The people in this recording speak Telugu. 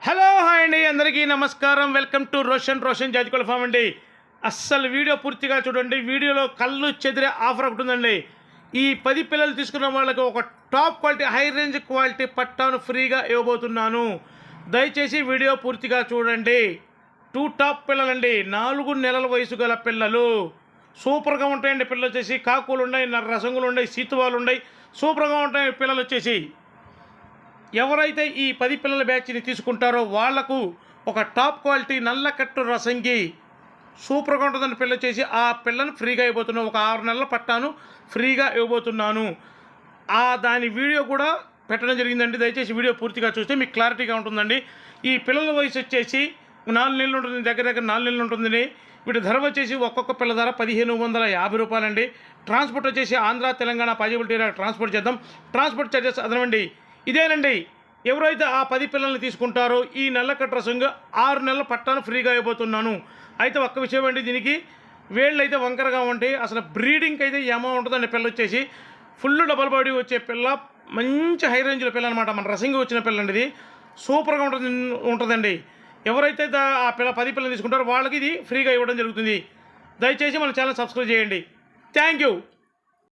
హలో హాయ్ అండి, అందరికీ నమస్కారం. వెల్కమ్ టు రోషన్ జాజికోల ఫామ్ అండి. అస్సలు వీడియో పూర్తిగా చూడండి. వీడియోలో కళ్ళు చెదిరే ఆఫర్ ఒకటి ఉందండి. ఈ 10 పిల్లలు తీసుకున్న వాళ్ళకి ఒక top quality high range quality పట్టాను ఫ్రీగా ఇవ్వబోతున్నాను. దయచేసి వీడియో పూర్తిగా చూడండి. 2 టాప్ పిల్లలండి, 4 నెలల వయసు గల పిల్లలు. సూపర్గా ఉంటాయండి. పిల్లలు వచ్చేసి కాకులు ఉన్నాయి, రసంగులు ఉన్నాయి, సీతువాలు ఉన్నాయి. సూపర్గా ఉంటాయి పిల్లలు వచ్చేసి. ఎవరైతే ఈ 10 పిల్లల బ్యాచ్ని తీసుకుంటారో వాళ్లకు ఒక టాప్ క్వాలిటీ నల్లకట్టు రసంగి సూపర్గా ఉంటుందని పిల్ల చేసి ఆ పిల్లను ఫ్రీగా ఇవ్వబోతున్నాను. ఒక 6 నెలల పట్టాను ఫ్రీగా ఇవ్వబోతున్నాను. దాని వీడియో కూడా పెట్టడం జరిగిందండి. దయచేసి వీడియో పూర్తిగా చూస్తే మీకు క్లారిటీగా ఉంటుందండి. ఈ పిల్లల వయసు వచ్చేసి 4 నెలలు ఉంటుంది, దగ్గర 4 నెలలు ఉంటుందండి. వీటి ధర వచ్చేసి ఒక్కొక్క పిల్ల ధర 1550 రూపాయలండి. ట్రాన్స్పోర్ట్ వచ్చేసి ఆంధ్ర తెలంగాణ పాజిబిలిటీ ట్రాన్స్పోర్ట్ చేద్దాం. ట్రాన్స్పోర్ట్ ఛార్జెస్ అదనండి. ఇదేనండి, ఎవరైతే ఆ 10 పిల్లల్ని తీసుకుంటారో ఈ నల్లకట్టు రసంగా 6 నెలల పట్టాను ఫ్రీగా ఇవ్వబోతున్నాను. అయితే ఒక్క విషయం అండి, దీనికి వేళ్ళు అయితే వంకరగా ఉంటాయి. అసలు బ్రీడింగ్కి అయితే ఏమో ఉంటుందండి. పిల్ల వచ్చేసి ఫుల్ డబల్ బాడీ వచ్చే పిల్ల, మంచి హై రేంజ్లో పిల్ల అనమాట. మన రసంగి వచ్చిన పిల్ల అండి. ఇది సూపర్గా ఉంటుందండి. ఎవరైతే ఆ 10 పిల్లలు తీసుకుంటారో వాళ్ళకి ఇది ఫ్రీగా ఇవ్వడం జరుగుతుంది. దయచేసి మన ఛానల్ సబ్స్క్రైబ్ చేయండి. Thank you.